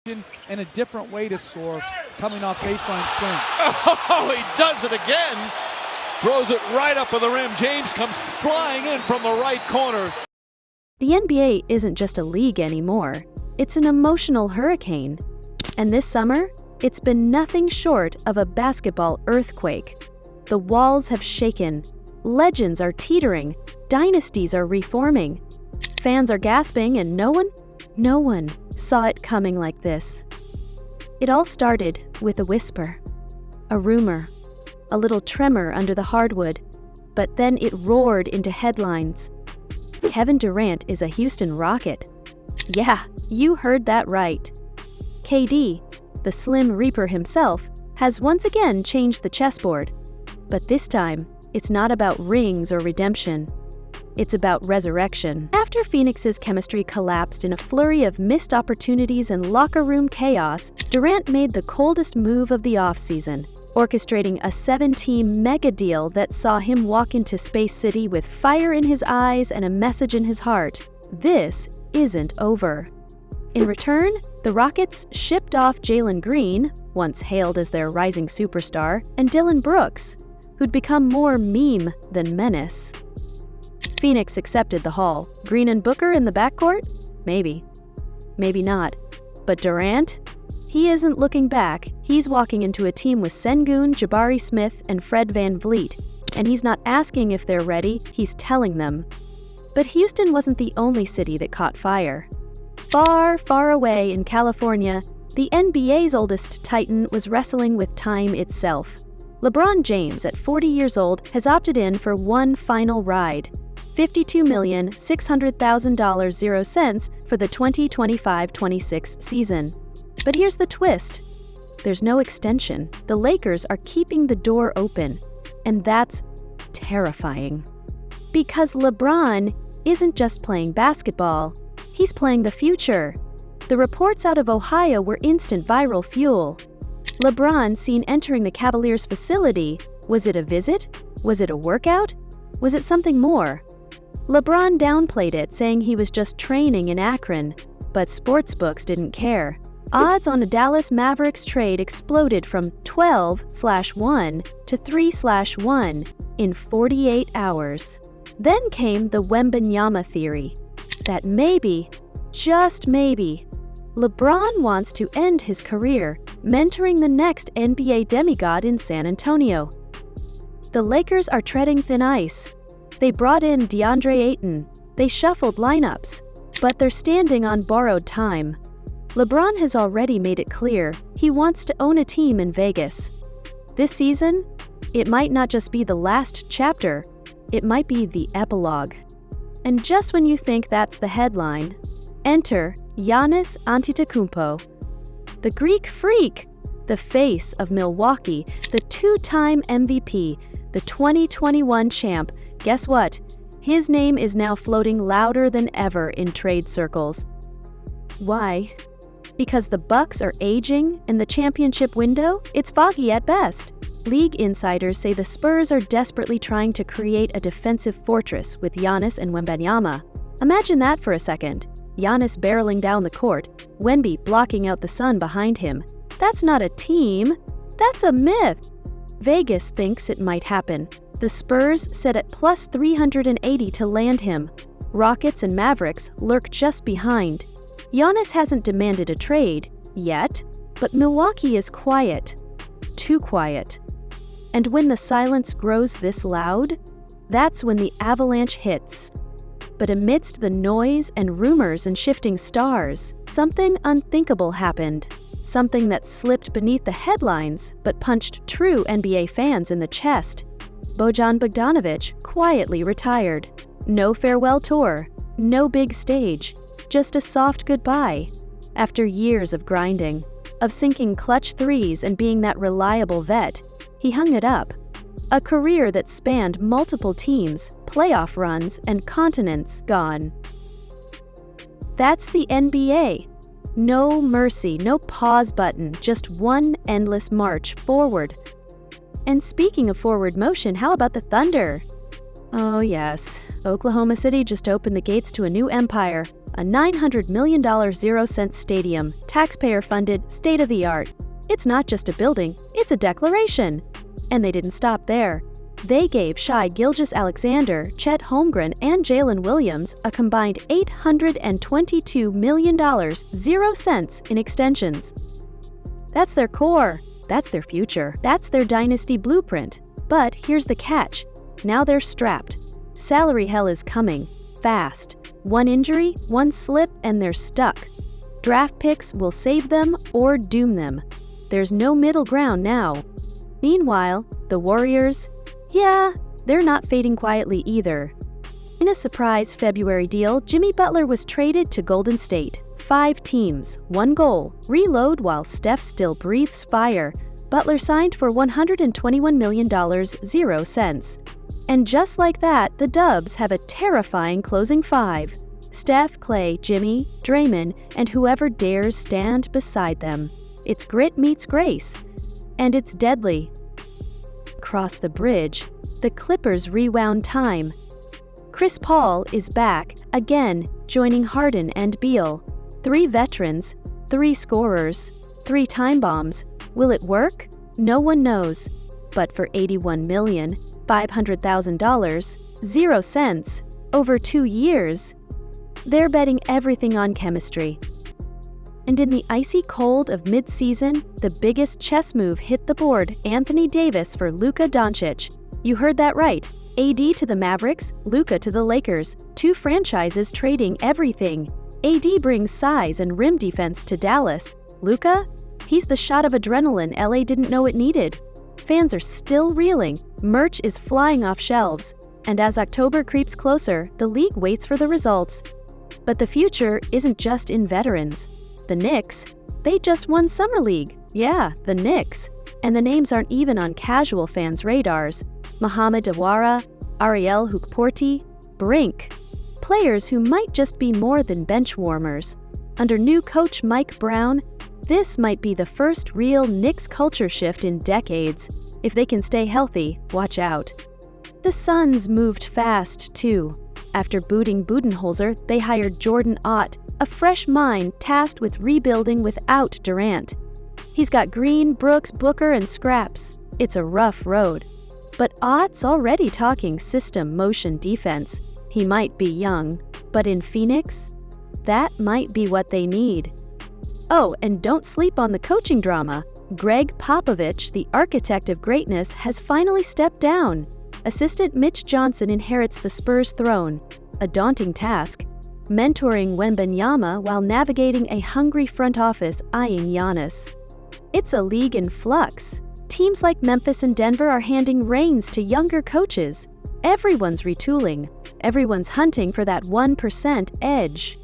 and a different way to score coming off baseline swing. Oh, he does it again. Throws it right up with the rim. James comes flying in from the right corner. The NBA isn't just a league anymore. It's an emotional hurricane. And this summer, it's been nothing short of a basketball earthquake. The walls have shaken. Legends are teetering. Dynasties are reforming. Fans are gasping, and no one saw it coming like this. It all started with a whisper, a rumor, a little tremor under the hardwood, but then it roared into headlines. Kevin Durant is a Houston Rocket. Yeah, you heard that right. KD, the Slim Reaper himself, has once again changed the chessboard. But this time, it's not about rings or redemption. It's about resurrection. After Phoenix's chemistry collapsed in a flurry of missed opportunities and locker room chaos, Durant made the coldest move of the offseason, orchestrating a 7-team mega deal that saw him walk into Space City with fire in his eyes and a message in his heart. This isn't over. In return, the Rockets shipped off Jalen Green, once hailed as their rising superstar, and Dillon Brooks, who'd become more meme than menace. Phoenix accepted the haul. Green and Booker in the backcourt? Maybe. Maybe not. But Durant? He isn't looking back. He's walking into a team with Sengun, Jabari Smith, and Fred VanVleet. And he's not asking if they're ready, he's telling them. But Houston wasn't the only city that caught fire. Far, far away in California, the NBA's oldest titan was wrestling with time itself. LeBron James, at 40 years old, has opted in for one final ride. $52,600,000 for the 2025-26 season. But here's the twist. There's no extension. The Lakers are keeping the door open. And that's terrifying. Because LeBron isn't just playing basketball, he's playing the future. The reports out of Ohio were instant viral fuel. LeBron seen entering the Cavaliers facility. Was it a visit? Was it a workout? Was it something more? LeBron downplayed it, saying he was just training in Akron, but sportsbooks didn't care. Odds on a Dallas Mavericks trade exploded from 12/1 to 3/1 in 48 hours. Then came the Wembanyama theory, that maybe, just maybe, LeBron wants to end his career mentoring the next NBA demigod in San Antonio. The Lakers are treading thin ice. They brought in DeAndre Ayton. They shuffled lineups, but they're standing on borrowed time. LeBron has already made it clear he wants to own a team in Vegas. This season, it might not just be the last chapter, it might be the epilogue. And just when you think that's the headline, enter Giannis Antetokounmpo, the Greek freak, the face of Milwaukee, the two-time MVP, the 2021 champ. Guess what? His name is now floating louder than ever in trade circles. Why? Because the Bucks are aging and the championship window, it's foggy at best. League insiders say the Spurs are desperately trying to create a defensive fortress with Giannis and Wembanyama. Imagine that for a second. Giannis barreling down the court, Wemby blocking out the sun behind him. That's not a team. That's a myth. Vegas thinks it might happen. The Spurs set at plus 380 to land him. Rockets and Mavericks lurk just behind. Giannis hasn't demanded a trade yet, but Milwaukee is quiet. Too quiet. And when the silence grows this loud, that's when the avalanche hits. But amidst the noise and rumors and shifting stars, something unthinkable happened. Something that slipped beneath the headlines, but punched true NBA fans in the chest. Bojan Bogdanovich quietly retired. No farewell tour, no big stage, just a soft goodbye. After years of grinding, of sinking clutch threes and being that reliable vet, he hung it up. A career that spanned multiple teams, playoff runs, and continents gone. That's the NBA. No mercy, no pause button, just one endless march forward. And speaking of forward motion, how about the Thunder? Oh yes, Oklahoma City just opened the gates to a new empire. a $900 million zero-cent stadium, taxpayer-funded, state-of-the-art. It's not just a building, it's a declaration. And they didn't stop there. They gave Shai Gilgeous-Alexander, Chet Holmgren, and Jalen Williams a combined $822 million, 0 cents in extensions. That's their core. That's their future. That's their dynasty blueprint. But here's the catch. Now they're strapped. Salary hell is coming. Fast. One injury, one slip, and they're stuck. Draft picks will save them or doom them. There's no middle ground now. Meanwhile, the Warriors, they're not fading quietly either. In a surprise February deal, Jimmy Butler was traded to Golden State. 5 teams, 1 goal, reload while Steph still breathes fire. Butler signed for $121 million, 0 cents. And just like that, the Dubs have a terrifying closing 5. Steph, Clay, Jimmy, Draymond, and whoever dares stand beside them. It's grit meets grace. And it's deadly. Across the bridge, the Clippers rewound time. Chris Paul is back, again, joining Harden and Beal. 3 veterans, 3 scorers, 3 time bombs. Will it work? No one knows. But for $81,500,000, 0 cents, over 2 years, they're betting everything on chemistry. And in the icy cold of mid-season, the biggest chess move hit the board, Anthony Davis for Luka Doncic. You heard that right. AD to the Mavericks, Luka to the Lakers. 2 franchises trading everything. AD brings size and rim defense to Dallas. Luka? He's the shot of adrenaline LA didn't know it needed. Fans are still reeling. Merch is flying off shelves. And as October creeps closer, the league waits for the results. But the future isn't just in veterans. The Knicks, they just won Summer League. Yeah, the Knicks. And the names aren't even on casual fans' radars. Mohamed Diawara, Ariel Houkporti, Brink. Players who might just be more than bench warmers. Under new coach Mike Brown, this might be the first real Knicks culture shift in decades. If they can stay healthy, watch out. The Suns moved fast, too. After booting Budenholzer, they hired Jordan Ott, a fresh mind tasked with rebuilding without Durant. He's got Green, Brooks, Booker, and scraps. It's a rough road. But Ott's already talking system motion defense. He might be young, but in Phoenix, that might be what they need. Oh, and don't sleep on the coaching drama. Greg Popovich, the architect of greatness, has finally stepped down. Assistant Mitch Johnson inherits the Spurs throne, a daunting task, mentoring Wembanyama while navigating a hungry front office eyeing Giannis. It's a league in flux. Teams like Memphis and Denver are handing reins to younger coaches. Everyone's retooling. Everyone's hunting for that 1% edge.